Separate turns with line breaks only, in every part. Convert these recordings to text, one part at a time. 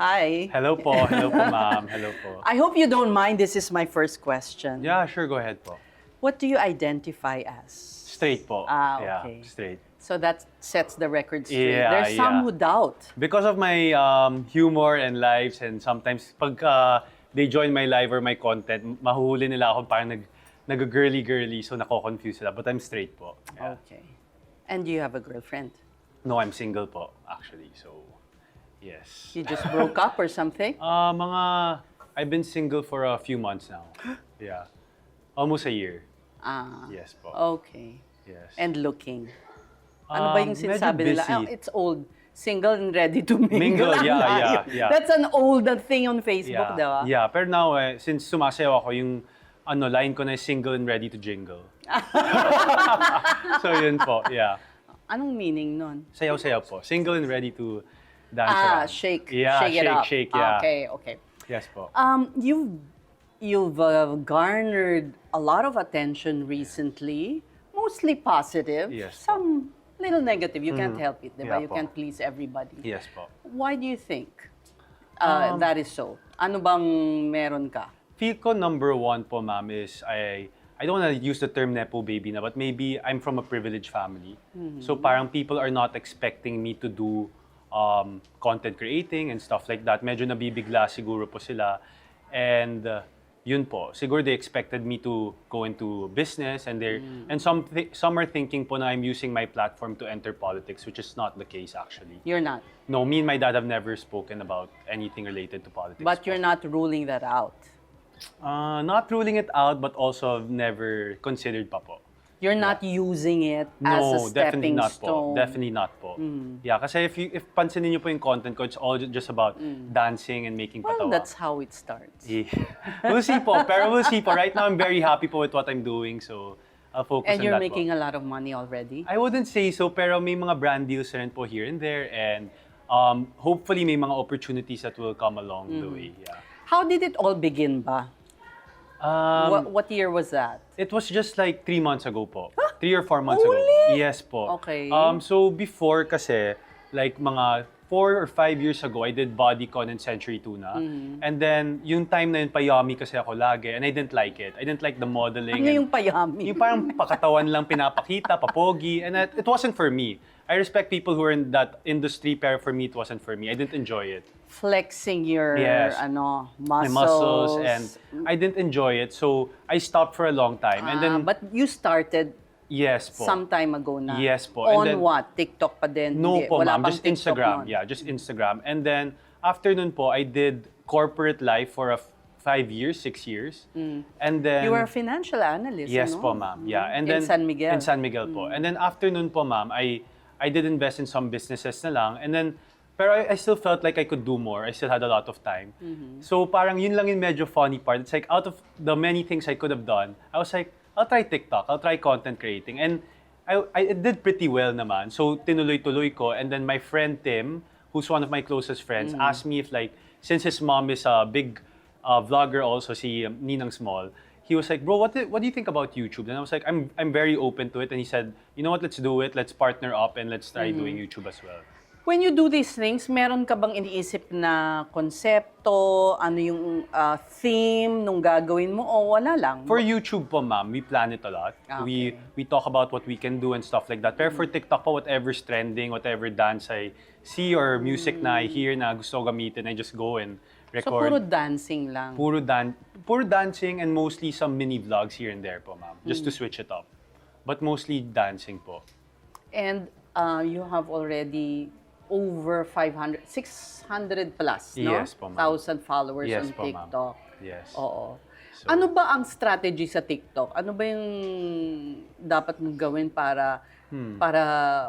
Hi.
Hello po, ma'am. Hello po.
I hope you don't mind. This is my first question.
Yeah, sure, go ahead po.
What do you identify as?
Straight po.
Okay.
Yeah, straight.
So that sets the record straight.
Yeah,
There's some
yeah.
who doubt.
Because of my humor and lives, and sometimes pag they join my live or my content, mahuhuli nila ako parang nag-girly-girly, so nako-confuse sila. But I'm straight po. Yeah.
Okay. And do you have a girlfriend?
No, I'm single po, actually. So, yes.
You just broke up or something?
I've been single for a few months now. Yeah. Almost a year. Yes po.
Okay.
Yes.
And looking. Ano ba yung
Medyo
sinasabi nila?
busy.
It's old. Single and ready to mingle.
Mingle,
Ang
yeah,
layo.
yeah.
That's an old thing on Facebook,
Yeah.
di ba?
Yeah, pero now, since sumasayaw ako, yung line ko na is single and ready to jingle. So yun po, yeah.
Anong meaning nun?
Sayaw-sayaw po. Single and ready to dance around.
Shake.
Yeah,
shake it up.
shake, yeah.
Okay.
Yes po.
You've garnered a lot of attention recently, mostly positive.
Yes.
Some little negative. You can't help it, diba?
Yeah
You
po.
can't please everybody.
Yes po.
Why do you think that is so? Ano bang meron ka?
Feel ko number one po, ma'am, is I don't want to use the term nepo baby na, but maybe I'm from a privileged family. So parang people are not expecting me to do content creating and stuff like that. Medyo nabibigla siguro po sila. And yun po, siguro they expected me to go into business, and some are thinking po na I'm using my platform to enter politics, which is not the case actually.
You're not.
No, me and my dad have never spoken about anything related to politics.
But you're not ruling that out.
Not ruling it out, but also never considered pa po.
You're not using it as a
No, definitely
stepping
not
stone.
po. Definitely not po. Yeah, kasi if pansinin niyo po yung content ko, it's all just about dancing and making
Well,
patawa.
that's how it starts.
Yeah. We'll see po, pero we'll see po. Right now, I'm very happy po with what I'm doing, so I'll focus
And
on
you're
that
making
po.
a lot of money already?
I wouldn't say so, pero may mga brand deals rin po here and there, and hopefully may mga opportunities that will come along the way. Yeah.
How did it all begin ba? What year was that?
It was just like 3 months ago po. 3 or 4 months ago.
Only?
Yes po.
Okay.
So before kasi, like mga 4 or 5 years ago, I did bodycon in Century Tuna. And then, yung time na yun, payami kasi ako lagi. And I didn't like it. I didn't like the modeling.
Ano
and
yung payami?
yung parang pakatawan lang pinapakita, papogi. And it wasn't for me. I respect people who are in that industry, pero for me, it wasn't for me. I didn't enjoy it.
Flexing your
Yes.
muscles.
My muscles, and I didn't enjoy it. So, I stopped for a long time. And then,
But you started
yes po.
some time ago na.
Yes po.
On
And then,
what? TikTok pa din?
No
Hindi,
po,
wala
ma'am.
pang
Just
TikTok
Instagram.
nun.
Yeah, just Instagram. And then, after nun po, I did corporate life for 5 years, 6 years. And then...
You were a financial analyst,
Yes
ano?
po, ma'am. Yeah. And
In
then,
San Miguel.
In San Miguel po. And then, after nun po, ma'am, I did invest in some businesses na lang. And then, pero I still felt like I could do more. I still had a lot of time. So, parang yun lang yung medyo funny part. It's like, out of the many things I could have done, I was like, I'll try TikTok. I'll try content creating. And I did pretty well naman. So, tinuloy-tuloy ko. And then my friend Tim, who's one of my closest friends, asked me if like, since his mom is a big vlogger also, si Ninang Small, he was like, bro, what do you think about YouTube? And I was like, I'm very open to it. And he said, you know what, let's do it. Let's partner up and let's try doing YouTube as well.
When you do these things, meron ka bang iniisip na konsepto, ano yung theme nung gagawin mo o wala lang?
For YouTube po, ma'am, we plan it a lot.
Okay.
We talk about what we can do and stuff like that. Pero for TikTok po, whatever's trending, whatever dance I see or music na I hear na gusto ko gamitin, I just go and
So
record.
puro dancing lang.
Puro dancing and mostly some mini vlogs here and there po, ma'am. Just to switch it up. But mostly dancing po.
And you have already over 600 plus, no?
Yes po, ma'am.
1,000 followers
Yes
on
po, ma'am.
TikTok.
Yes.
Oo.
So-
Ano ba ang strategy sa TikTok? Ano ba yung dapat mong gawin para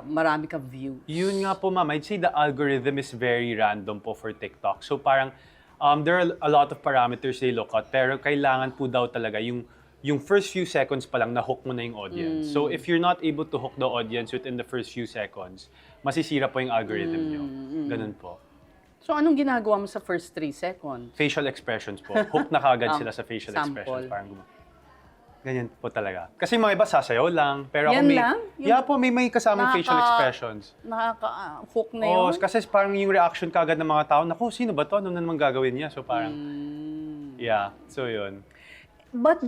marami kang views?
Yun nga po, ma'am. I'd say the algorithm is very random po for TikTok. So parang there are a lot of parameters they look at, pero kailangan po daw talaga yung first few seconds pa lang na-hook mo na yung audience. So if you're not able to hook the audience within the first few seconds, masisira po yung algorithm nyo. Ganun po.
So anong ginagawa mo sa first 3 seconds?
Facial expressions po. Hook na kagad sila sa facial
Sample.
expressions. Parang Ganyan po talaga. Kasi mga iba sasayaw lang, pero ako
Yan
may...
lang?
Yeah po, may kasamang facial expressions.
Nakaka-hook na yun?
Oo, kasi parang yung reaction kagad ng mga tao, naku, sino ba to? Ano na naman gagawin niya? So parang, yeah, so yun.
But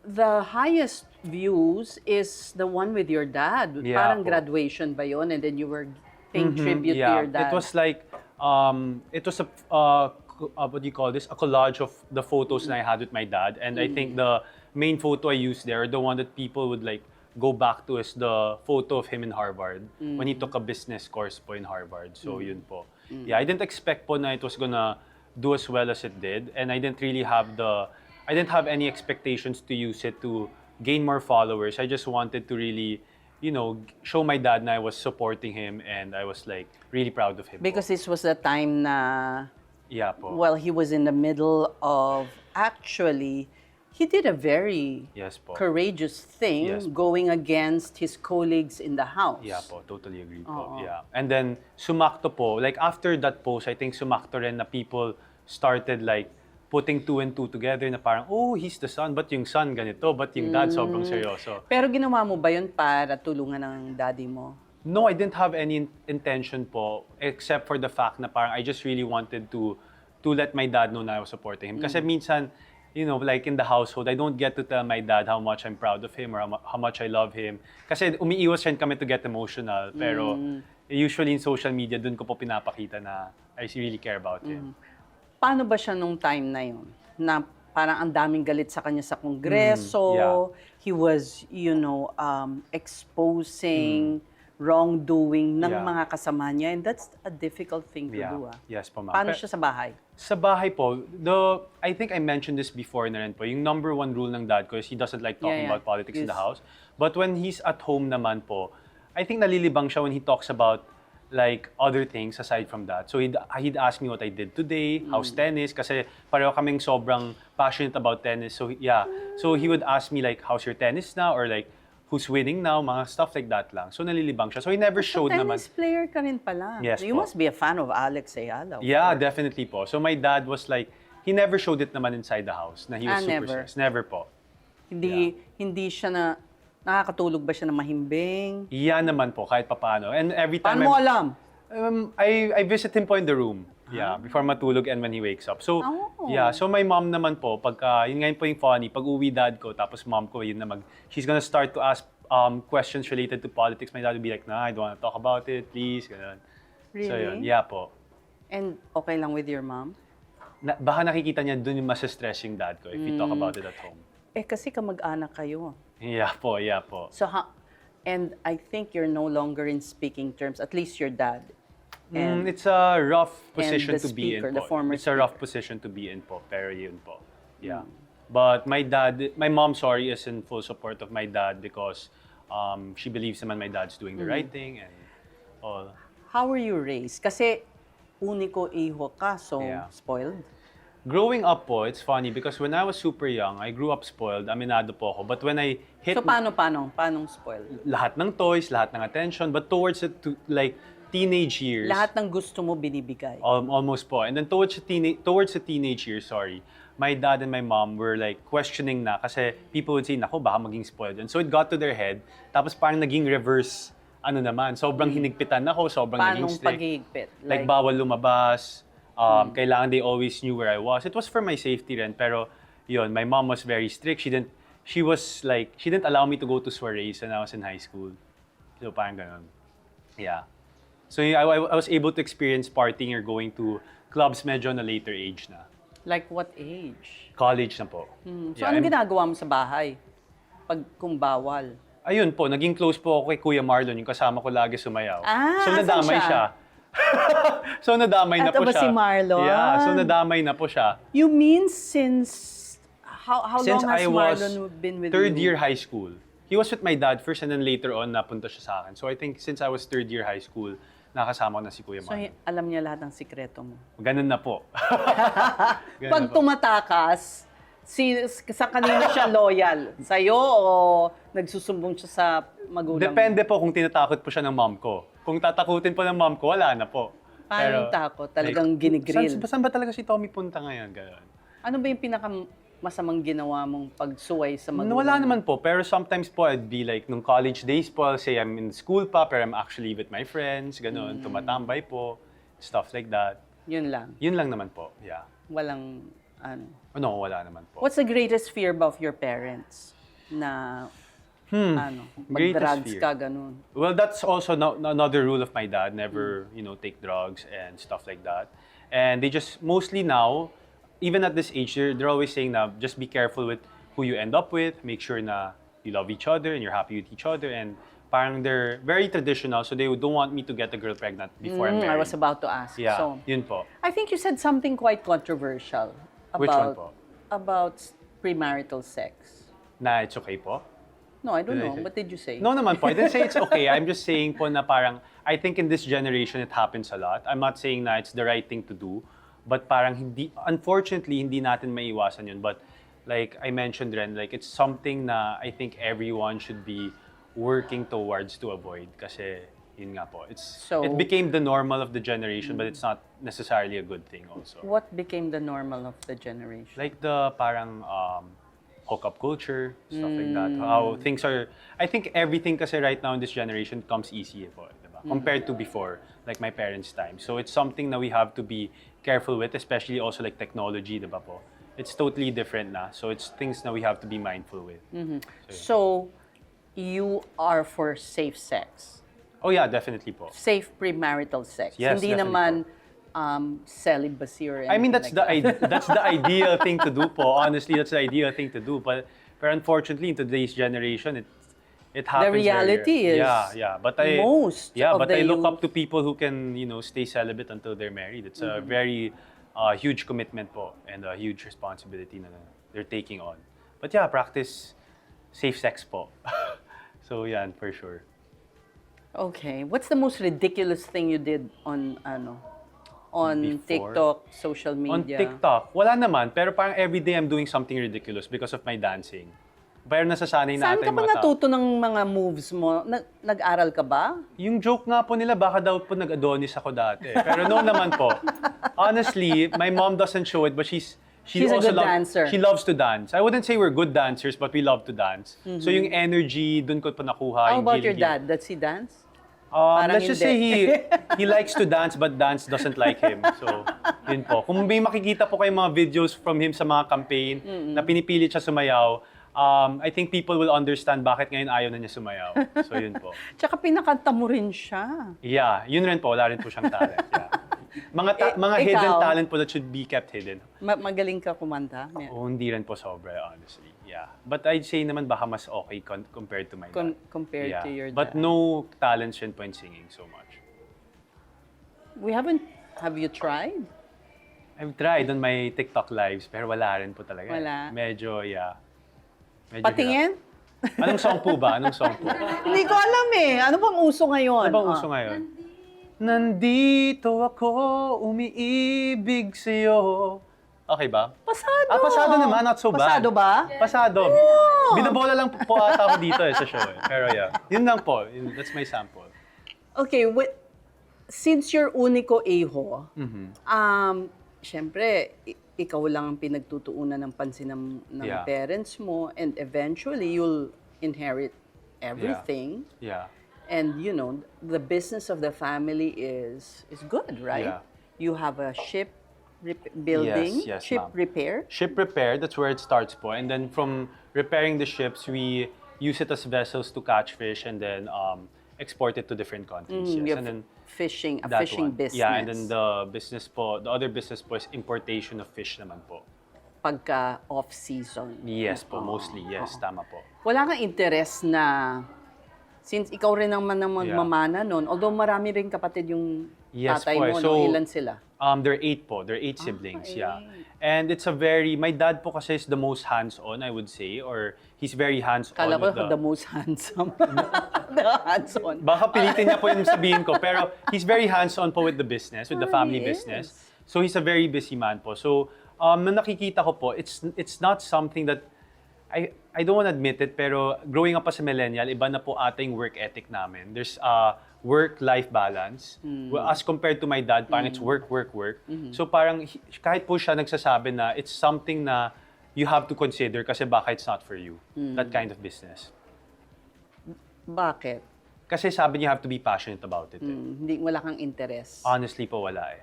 the highest views is the one with your dad.
Yeah,
Parang
po.
graduation ba yun? And then you were paying tribute to
Yeah,
your dad.
it was like, it was a, what do you call this? A collage of the photos that I had with my dad. And I think the main photo I used there, the one that people would like go back to, is the photo of him in Harvard when he took a business course po in Harvard. So yun po. Yeah, I didn't expect po na it was gonna do as well as it did. And I didn't have any expectations to use it to gain more followers. I just wanted to really, show my dad na I was supporting him and I was like really proud of him.
Because this was the time na,
yeah po.
well, he was in the middle of, actually, he did a very
Yes po.
courageous thing
Yes po.
going against his colleagues in the house.
Yeah po, totally agree po.
Oo.
Yeah. And then sumakto po, like after that post, I think sumakto rin na people started like putting two and two together na parang, oh, he's the son, but yung son ganito, but yung dad sobrang seryoso.
Pero ginawa mo ba yun para tulungan ng daddy mo?
No, I didn't have any intention po, except for the fact na parang I just really wanted to let my dad know na I was supporting him. Kasi minsan, like in the household, I don't get to tell my dad how much I'm proud of him or how much I love him. Kasi umiiwas rin kami to get emotional. Pero usually in social media, dun ko po pinapakita na I really care about him.
Paano ba siya nung time na yun? Na parang ang daming galit sa kanya sa Kongreso.
yeah.
He was, exposing wrongdoing ng
Yeah.
mga kasama niya. And that's a difficult thing to
Yeah.
do.
Yes po, ma'am.
Paano siya sa bahay?
Sa bahay po, I think I mentioned this before na rin po, yung number one rule ng dad ko is he doesn't like talking
Yeah.
about politics in the
Yes.
house. But when he's at home naman po, I think nalilibang siya when he talks about like other things aside from that. So he'd ask me what I did today, how's tennis, kasi pareho kaming sobrang passionate about tennis. So yeah, so he would ask me like, how's your tennis now? Or like, who's winning now? Mga stuff like that lang. So nalilibang siya. So he never showed naman.
Tennis player ka rin pala.
Yes
You
po.
must be a fan of Alex Ayala. of
Yeah,
course.
definitely po. So my dad was like, he never showed it naman inside the house na he was super
never.
serious. Never po.
Hindi siya na, nakakatulog ba siya na mahimbing?
Yeah naman po, kahit papaano. And every time
Paano mo alam?
I visit him po in the room. Yeah, before matulog and when he wakes up. So,
Oh.
yeah. So my mom naman po, pagka, yun ngayon po yung funny, pag uwi dad ko, tapos mom ko, she's gonna start to ask questions related to politics. My dad would be like, nah, I don't wanna talk about it, please. Ganun. So yun,
Really?
yeah po.
And okay lang with your mom?
Baka nakikita niya dun yung mas-stress yung dad ko if we talk about it at home.
Kasi kamag-anak kayo.
Yeah po, yeah po.
So, and I think you're no longer in speaking terms, at least your dad. And
It's a rough position
the
to be in
speaker, the
po.
former
It's a rough position to be in po, pero yun po. Yeah. But my mom, sorry, is in full support of my dad because she believes naman my dad's doing the right thing and all.
how were you raised? Kasi uniko iho ka, so
Yeah.
spoiled.
Growing up po, it's funny because when I was super young, I grew up spoiled, aminado po ako. But when I hit
So paano spoiled?
lahat ng toys, lahat ng attention, but towards like teenage years,
Lahat ng gusto mo binibigay.
almost po. And then towards the teenage years, sorry, my dad and my mom were like questioning na kasi people would say, nako, baka maging spoiled. And so it got to their head, tapos parang naging reverse, sobrang hinigpitan ako, sobrang naging
Paanong
strict.
pag-iigpit?
Like bawal lumabas, kailangan they always knew where I was. It was for my safety rin, pero yun, my mom was very strict. She didn't allow me to go to soirees when I was in high school. So parang ganun. Yeah. So I was able to experience partying or going to clubs medyo na later age na.
Like what age?
College na po.
So anong ginagawa mo sa bahay? Kung bawal?
Ayun po, naging close po ako kay Kuya Marlon, yung kasama ko lagi sumayaw. So
asan
nadamay
siya?
siya. So nadamay na
Eto
po
ba
siya.
si Marlon?
Yeah, so nadamay na po siya.
You mean since, how
Since
long has
I was
Marlon been with
third
you?
year high school. He was with my dad first and then later on napunta siya sa akin. So I think since I was third year high school, nakasama ko na si Kuya
So
Marlon.
alam niya lahat ng sikreto mo.
Ganun na po. Ganun
Pag
na po.
tumatakas, sa kanina siya loyal? Sa'yo o nagsusumbong siya sa magulang mo?
Depende po kung tinatakot po siya ng mom ko. Kung tatakutin po ng mom ko, wala na po.
Paano yung takot? Talagang ginigrill?
Saan ba talaga si Tommy punta ngayon? Ganun.
Ano ba yung pinaka masamang ginawa mong pagsuway sa magulang?
Wala naman po, pero sometimes po I'd be like, nung college days po, I'll say I'm in school pa, pero I'm actually with my friends, ganun, tumatambay po, stuff like that.
Yun lang.
Yun lang naman po, yeah.
Walang ano.
No, wala naman po.
What's the greatest fear about your parents? Na mag-drugs
Greatest fear.
ka, ganun.
Well, that's also another rule of my dad, never, take drugs and stuff like that. And they just, mostly now, even at this age, they're always saying na just be careful with who you end up with, make sure na you love each other and you're happy with each other, and parang they're very traditional, so they don't want me to get a girl pregnant before I'm married.
I was about to ask.
Yeah,
So,
yun po.
I think you said something quite controversial about,
Which one po?
about premarital sex.
Na it's okay po?
No, I don't
Did I
know.
say-
What did you say?
No naman po. I didn't say it's okay. I'm just saying po na parang, I think in this generation, it happens a lot. I'm not saying na it's the right thing to do, but parang unfortunately, hindi natin maiwasan yun. But like I mentioned rin, like it's something na I think everyone should be working towards to avoid. Kasi yun nga po.
So-
it became the normal of the generation, but it's not necessarily a good thing also.
What became the normal of the generation?
Like the parang hookup culture, stuff like that. How things are, I think everything kasi right now in this generation comes easy po, diba? Compared to before, like my parents' time. So it's something that we have to be careful with, especially also like technology, diba po? It's totally different na. So it's things that we have to be mindful with.
So, you are for safe sex.
Oh yeah, definitely po.
Safe premarital sex.
Yes,
Hindi
definitely
naman celibacy or anything
I mean, that's
like that.
that's the ideal thing to do po. Honestly, that's the ideal thing to do. But unfortunately, in today's generation, it happens. very
reality
rare.
is
yeah. But
most of
but
the
I look
youth-
up to people who can stay celibate until they're married. It's a very huge commitment po and a huge responsibility na they're taking on. But yeah, practice safe sex po. So yeah, for sure.
Okay. What's the most ridiculous thing you did on
Before?
TikTok, social media?
On TikTok, wala naman. Pero parang everyday I'm doing something ridiculous because of my dancing. Pero nasasanay
Saan
natin
ka ba natuto ng mga moves mo? Nag-aral ka ba?
Yung joke nga po nila, baka daw po nag-Adonis ako dati. Pero no naman po. Honestly, my mom doesn't show it, but she's
She's a
also
good dancer.
She loves to dance. I wouldn't say we're good dancers, but we love to dance. So yung energy, dun ko pa nakuha.
How
yung
about your
gilig-gilig.
dad? Does he dance? Parang
Let's just say
hindi.
he likes to dance, but dance doesn't like him. So, yun po. Kung may makikita po kayong mga videos from him sa mga campaign na pinipilit siya sumayaw, I think people will understand bakit ngayon ayaw na niya sumayaw. So, yun po.
Tsaka pinakanta mo rin siya.
Yeah, yun rin po. Wala rin po siyang talent. Yeah. Mga
Ikaw?
hidden talent po that should be kept hidden.
Magaling ka kumanta?
Oh, hindi rin po sobra, honestly. Yeah. But I'd say naman baka mas okay compared to my dad.
Compared
Yeah.
to your dad.
But no talent siya po in singing so much.
Have you tried?
I've tried on my TikTok lives, pero wala rin po talaga.
Wala?
Medyo, yeah. Medyo
Patingin?
hirap. Anong song po ba? Anong song po?
Hindi ko alam eh. Ano bang uso ngayon?
Ano bang uso ngayon? Nandito ako, umiibig sa'yo. Okay ba?
Pasado.
Pasado naman, not so bad.
Pasado ba?
Pasado. Binabola lang po ata ako dito sa show eh. Pero yeah, yun lang po. That's my sample.
Okay, since you're uniko eho, syempre, ikaw lang ang pinagtutuunan ng pansin ng
Yeah.
parents mo, and eventually you'll inherit everything.
Yeah.
And the business of the family is good, right?
Yeah.
You have a ship building,
Yes,
ship
ma'am.
repair.
Ship repair, that's where it starts po. And then from repairing the ships, we use it as vessels to catch fish and then export it to different countries.
You
Yes.
have
And then
fishing, a
that
fishing
one.
business.
Yeah, and then the other business po is importation of fish naman po.
Pagka off-season.
Yes po, mostly. Yes, tama po.
Wala kang interest na, since ikaw rin naman ang magmamana nun, although marami rin kapatid yung
Yes
tatay
po,
mo,
so,
ilan sila?
There are 8 po. There are 8 siblings, yeah.
8.
And it's my dad po kasi is the most hands-on, I would say, or he's very hands-on
Kala ko
with
the most handsome. The hands-on.
Baka pilitin niya po yung sabihin ko, pero he's very hands-on po with the business, with the family
he
business. So he's a very busy man po. So nung nakikita ko po, it's not something that I don't want to admit it, pero growing up as a millennial, iba na po ating work ethic namin. There's work-life balance. Well, as compared to my dad, parang it's work, work, work. So parang kahit po siya nagsasabi na it's something na you have to consider kasi baka it's not for you. That kind of business.
Bakit?
Kasi sabi niyo you have to be passionate about it.
Hindi, wala kang interest.
Honestly po, wala eh.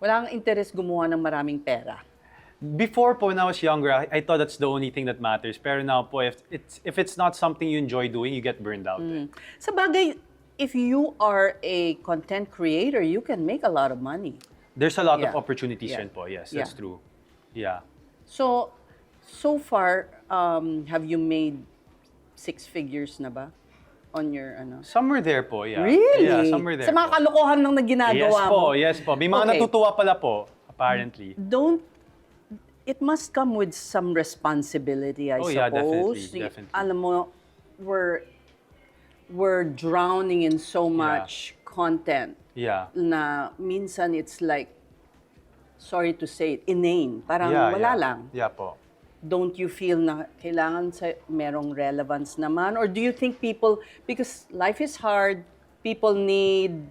Wala kang interest gumawa ng maraming pera.
Before po, when I was younger, I thought that's the only thing that matters. Pero now po, if it's not something you enjoy doing, you get burned out.
Sa bagay, if you are a content creator, you can make a lot of money.
There's a lot
Yeah.
of opportunities
Yeah.
rin po. Yes, that's
Yeah.
true. Yeah.
So far, have you made 6 figures na ba? On your,
Somewhere there po, yeah.
Really?
Yeah, somewhere there
Sa mga
po.
kalokohan lang na ginagawa
Yes
mo?
po, yes po. May mga
Okay.
natutuwa pala po, apparently.
It must come with some responsibility, I
Oh,
suppose.
yeah, definitely.
Alam mo, we're drowning in so much content
Yeah.
na minsan it's like, sorry to say it, inane. Parang
Yeah,
wala
yeah.
lang.
Yeah po.
Don't you feel na kailangan merong relevance naman? Or do you think people, because life is hard, people need,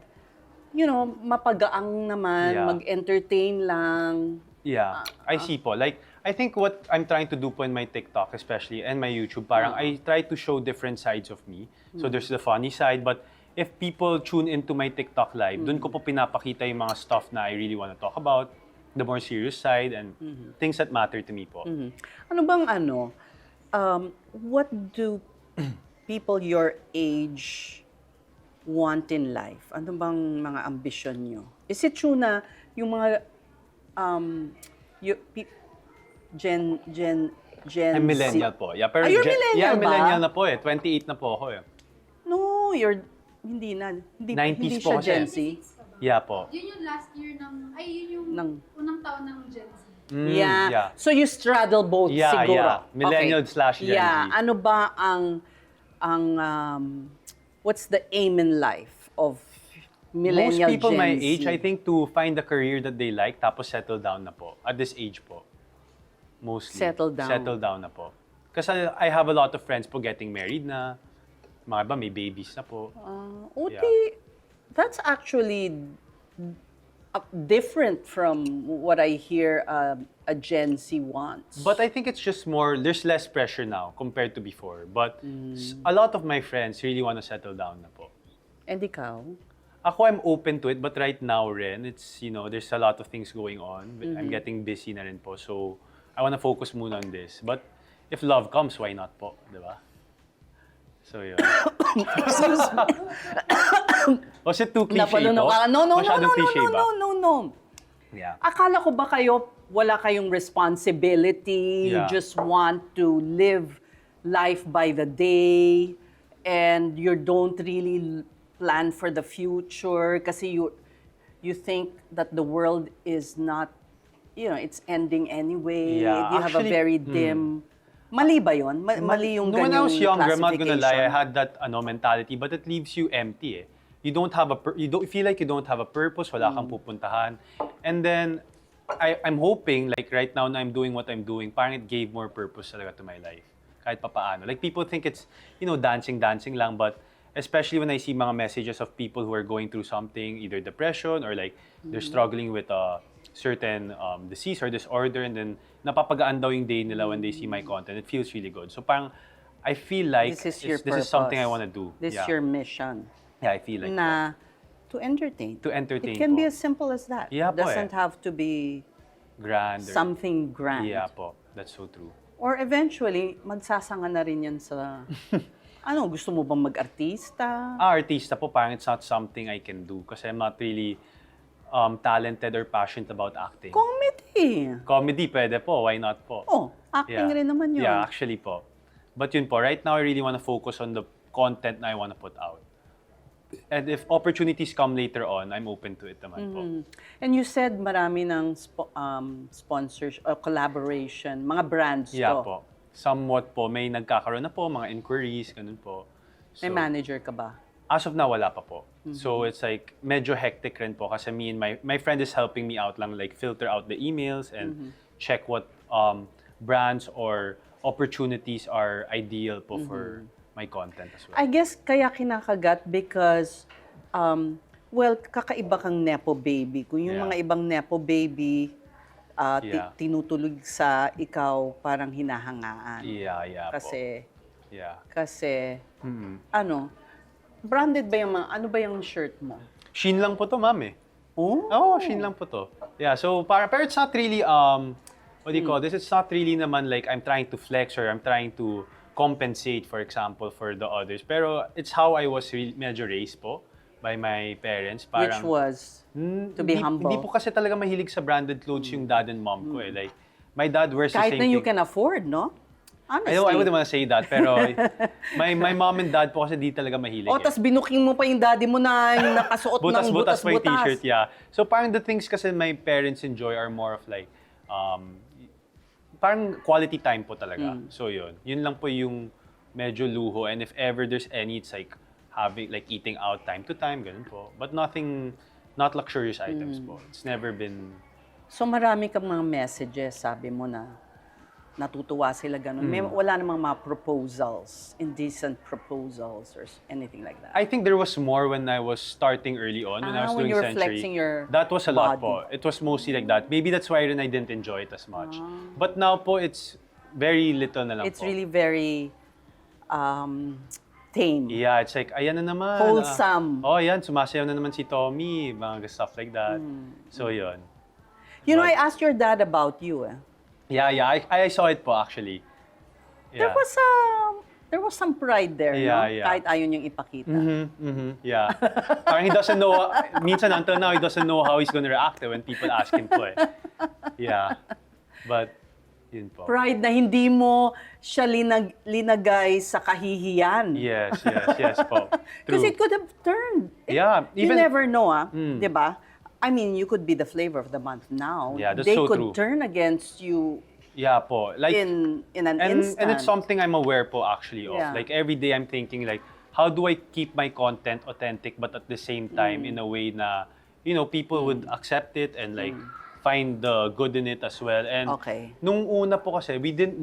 mapagaang naman,
Yeah.
mag-entertain lang.
Yeah, I see po. Like, I think what I'm trying to do po in my TikTok especially and my YouTube, parang I try to show different sides of me. So there's the funny side, but if people tune into my TikTok live, dun ko po pinapakita yung mga stuff na I really want to talk about, the more serious side and things that matter to me po.
Ano bang what do people your age want in life? Ano bang mga ambisyon nyo? Is it true na yung mga Gen
I'm millennial
Z?
po. Yeah, pero
You're millennial ba?
millennial na po eh. 28 na po ako eh.
No, hindi na. Hindi
90s
siya
po kasi.
Gen Z.
Yeah po.
Yun yung last year yun yung unang taon ng Gen Z.
Yeah. So you straddle both
Yeah,
siguro.
yeah. Millennial
Okay.
slash Gen
Yeah.
Z.
Ano ba ang what's the aim in life of millennial
Most people
Gen
my
Z?
age, I think, to find the career that they like, tapos settle down na po. At this age po. Mostly.
Settle down.
Settle down na po. Kasi I have a lot of friends po getting married na. Mga iba may babies na po.
That's actually different from what I hear a Gen Z wants.
But I think it's just more, there's less pressure now compared to before. But a lot of my friends really want to settle down na po.
And ikaw?
Ako, I'm open to it, but right now rin, it's, there's a lot of things going on. I'm getting busy na rin po. So, I want to focus muna on this. But if love comes, why not po? Di ba? So, yun. Was it too cliche po? Masyadong cliche ba?
No.
Yeah.
Akala ko ba wala kayong responsibility, you
Yeah.
just want to live life by the day, and you don't really plan for the future kasi you think that the world is not, it's ending anyway.
Yeah,
You have a
actually,
very dim... Mali ba yun? Mali yung
When I was
ganyang
younger, I'm not gonna lie, I
classification.
had that mentality, but it leaves you empty eh. You don't have you don't feel like you don't have a purpose, wala kang pupuntahan. And then I'm hoping like right now na I'm doing what I'm doing, parang it gave more purpose talaga to my life. Kahit papaano. Like people think it's, dancing lang, but especially when I see mga messages of people who are going through something, either depression or like they're struggling with a certain disease or disorder, and then napapagaan daw yung day nila when they see my content. It feels really good. So parang I feel like
This is your
this is something I
purpose.
want to do.
This is
Yeah.
your mission.
Yeah, I feel like
Na to entertain.
To entertain
It can be
po.
as simple as that.
Yeah
It
po
doesn't have to be
grand. Or,
something grand.
Yeah po, that's so true.
Or eventually, magsasanga na rin yan sa... gusto mo bang mag-artista?
Artista po, parang it's not something I can do kasi I'm not really talented or passionate about acting.
Comedy.
Comedy, pwede po. Why not po?
Acting rin naman yun.
Yeah, actually po. But yun po, right now I really want to focus on the content na I want to put out. And if opportunities come later on, I'm open to it naman po.
And you said marami ng sponsors or collaboration, mga brands
Yeah
to.
po. Somewhat po. May nagkakaroon na po, mga inquiries, ganun po. So,
May manager ka ba?
as of now, wala pa po. So it's like, medyo hectic rin po kasi me and my friend is helping me out lang, like filter out the emails and check what brands or opportunities are ideal po for my content as well.
I guess kaya kinakagat because, kakaiba kang Nepo baby. Kung yung
Yeah.
mga ibang Nepo baby,
Yeah.
tinutulog sa ikaw parang hinahangaan.
Yeah po.
Kasi,
Yeah.
ano, branded ba yung ano ba yung shirt mo?
Shein lang po to, ma'am eh.
Oh,
Shein lang po to. Yeah, so pero it's not really, what do you call this? It's not really naman like I'm trying to flex or I'm trying to compensate, for example, for the others. Pero it's how I was medyo raised po by my parents.
which was to be humble.
Hindi po kasi talaga mahilig sa branded clothes yung dad and mom ko eh. Like, my dad wears the
Kahit
same
na you
thing.
can afford, no? Honestly.
I know, I wouldn't want to say that, pero my mom and dad po kasi di talaga mahilig
O, tas binuking mo pa yung daddy mo na yung nakasuot ng
butas-butas
butas-butas.
pa yung t-shirt, yeah. So parang the things kasi my parents enjoy are more of like, parang quality time po talaga. So yun lang po yung medyo luho, and if ever there's any, it's like having, like eating out time to time, ganun po. But not luxurious items po. It's never been...
So marami kang mga messages, sabi mo na natutuwa sila ganun. Wala namang mga proposals, indecent proposals or anything like that.
I think there was more when I was starting early on, when I was
when
doing
you were
Century.
flexing your
That was a lot po.
body.
It was mostly like that. Maybe that's why rin I didn't enjoy it as much. But now po, it's very little na lang
It's
po.
really very tame.
Yeah, it's like, ayan na naman.
Wholesome.
Oh, yan, sumasayaw na naman si Tommy, mga stuff like that. So, yun.
You know, I asked your dad about you.
Yeah, I saw it po actually. Yeah.
There was some pride there,
Yeah,
no?
yeah.
Kahit ayaw niyang ipakita.
Yeah. Parang he doesn't know, minsan until now, he doesn't know how he's gonna react when people ask him po eh. Yeah. But, yun po.
Pride na hindi mo siya linagay sa kahihiyan.
Yes po.
Because
True.
it could have turned.
Yeah,
You
even-
never know, di ba? I mean, you could be the flavor of the month now.
Yeah, that's
They
so
could
true.
turn against you
Yeah po. Like,
in an instant.
and it's something I'm aware po actually of.
Yeah.
Like every day I'm thinking like, how do I keep my content authentic but at the same time in a way na, you know, people would accept it and like find the good in it as well. And
Okay.
nung una po kasi, I didn't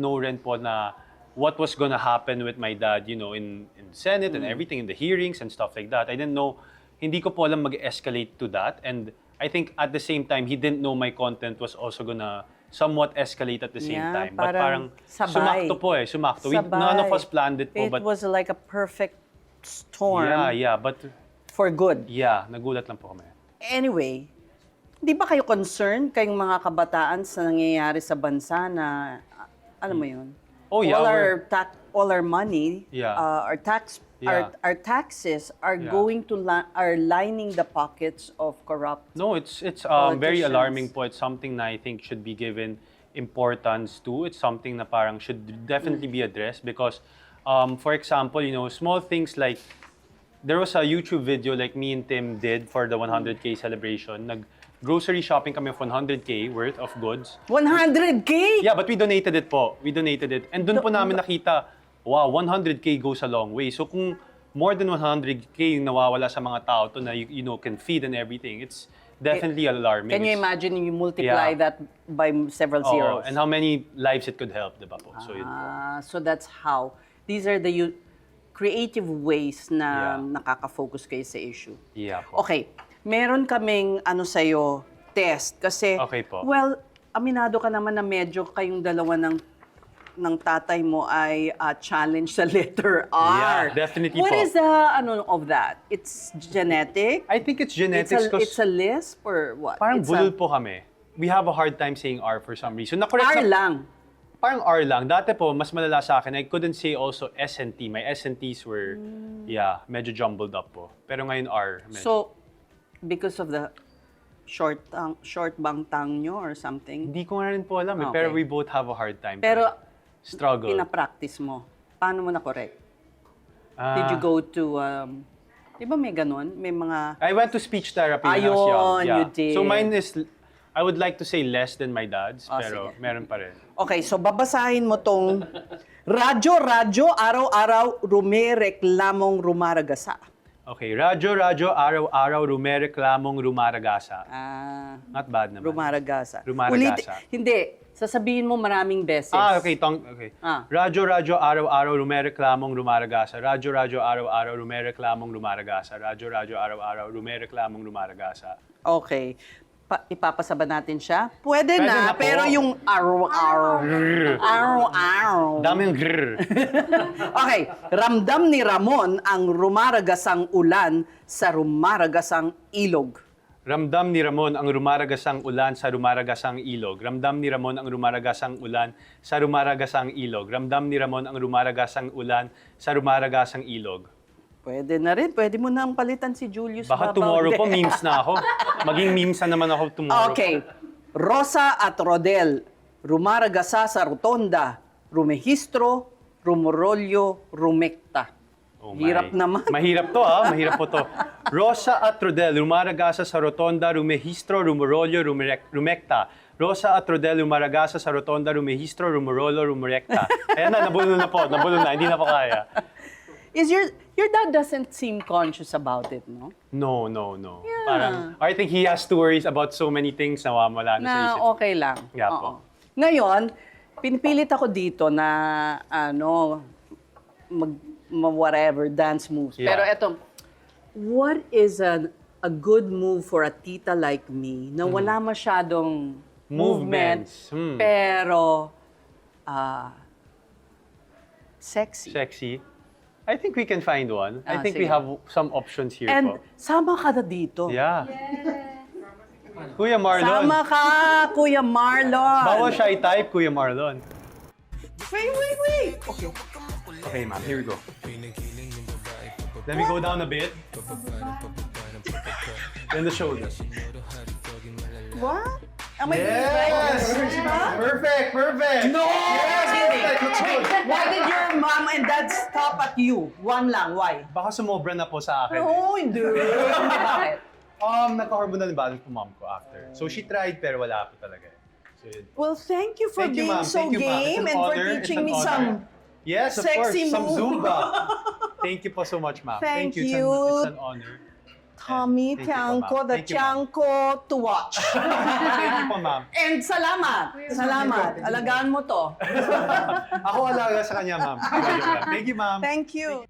know rin po na what was gonna happen with my dad, you know, in Senate and everything, in the hearings and stuff like that. I didn't know, hindi ko po alam mag-escalate to that. And I think at the same time, he didn't know my content was also gonna somewhat escalate at the same
Yeah,
time. But parang
sabay.
sumakto po eh, sumakto.
Sabay.
None of us planned it po.
It
But
was like a perfect storm
yeah, but
for good.
yeah, nagulat lang po kami.
Anyway, di ba kayo concerned, kayong mga kabataan sa nangyayari sa bansa na, alam mo yun?
Oh, yeah,
All our money,
Yeah.
our taxes are
Yeah.
going to are lining the pockets of corrupt.
No, it's
Politicians.
very alarming po. It's something na I think should be given importance to. It's something na parang should definitely be addressed because, for example, you know, small things like, there was a YouTube video like me and Tim did for the 100K celebration. Grocery shopping kami of 100K worth of goods.
100K?
Yeah, but we donated it po. We donated it. And dun po namin nakita, wow, 100K goes a long way. So kung more than 100K yung nawawala sa mga tao to na you know can feed and everything, it's definitely alarming.
Can you
It's-
imagine you multiply
Yeah.
that by several
Oo,
zeros?
and how many lives it could help, di ba po? So yun po.
So that's how. These are the creative ways na
Yeah.
nakaka-focus kayo sa issue.
Yeah po.
Okay, meron kaming sa'yo, test. Kasi,
Okay po.
well, aminado ka naman na medyo kayong dalawa ng tatay mo ay challenge sa letter R.
Yeah, definitely
What
po.
is the, of that? It's genetic?
I think it's genetics
It's a lisp or what?
parang
It's
bulol po kami. We have a hard time saying R for some reason. Na-correct
R lang.
Parang R lang. Dati po, mas malala sa akin. I couldn't say also S and T. My S and T's were, medyo jumbled up po. Pero ngayon R.
So, because of the short bang tongue nyo or something?
Hindi ko nga rin po alam eh.
Okay.
Pero we both have a hard time.
Pero,
struggle.
pinapractice mo. Paano mo na-correct? Did you go to, di ba may ganun? May mga,
I went to speech therapy when I was young.
Ayun, you did.
So mine is, I would like to say less than my dad's,
Oh,
pero
sige.
meron pa rin.
okay, so babasahin mo tong, radyo, araw-araw, rumereklamong rumaragasa.
Okay, radyo, araw-araw, rumereklamong rumaragasa. Not bad naman.
Rumaragasa.
Rumaragasa.
Hindi, sasabihin mo maraming beses.
Okay, okay. Radyo, araw-araw, rumereklamong rumaragasa. Radyo, araw-araw, rumereklamong rumaragasa. Radyo, araw-araw, rumereklamong rumaragasa.
Okay. ipapasaba natin siya? Pwede
Pwede
na,
na po.
pero yung araw-araw. Araw-araw.
Dami yung grrr.
Okay, ramdam ni Ramon ang rumaragasang ulan sa rumaragasang ilog.
Ramdam ni Ramon ang rumaragasang ulan sa rumaragasang ilog. Ramdam ni Ramon ang rumaragasang ulan sa rumaragasang ilog. Ramdam ni Ramon ang rumaragasang ulan sa rumaragasang ilog.
Pwede na rin. Pwede mo nang palitan si Julius
Baka
Babaw.
tomorrow po, memes na ako. Maging memes na naman ako tomorrow.
Okay. Rosa at Rodel, rumaragasa sa rotonda, rumehistro, rumorolyo, rumekta.
Oh my.
Hirap naman.
Mahirap to mahirap po to. Rosa at Rodel, rumaragasa sa rotonda, rumehistro, rumorolyo, rumekta. Rosa at Rodel, rumaragasa sa rotonda, rumehistro, rumorolyo, rumerekta. Ayan na, nabulol na, hindi na pa kaya.
Is your dad doesn't seem conscious about it, no?
No. Parang, I think he has stories about so many things na wala na sa
Na
isip.
okay lang.
Yeah,
Oo.
po.
Ngayon, pinipilit ako dito na whatever dance moves.
Yeah.
Pero eto, what is a good move for a tita like me na wala masyadong movement,
Movements.
pero sexy.
Sexy. I think we can find one. I think we
sige.
have some options here
And
po.
sama ka na dito.
Yeah. Kuya Marlon.
Sama ka, Kuya Marlon.
Bawa shy type, Kuya Marlon.
Wait. Okay.
Okay, ma'am. Here we go. Let me go down a bit. Then the shoulder.
What? Am I
Yes! Perfect!
No!
Yes! Perfect!
Why did your mom and dad stop at you? One lang, why?
Baka sumobra na po sa akin.
No, hindi. Bakit?
Nagka-hormonal imbalance po mom ko after. So she tried pero wala po talaga. So, yun.
Well, thank you for
Thank you,
being
ma'am.
so
Thank you, ma'am. It's
game
an
and for
honor. It's
teaching
an
me
honor.
some
Yes, of
sexy
course. Some
move.
Zumba. Thank you po so much, ma'am.
Thank
It's
you.
it's an honor.
Tommy
Thank you po,
Tiangco,
ma'am.
the
Thank you, ma'am.
Tiangco to watch.
Thank you po, ma'am.
And salamat. Salamat. Alagaan mo to.
Ako alaga sa kanya, ma'am. Thank you, ma'am.
Thank you.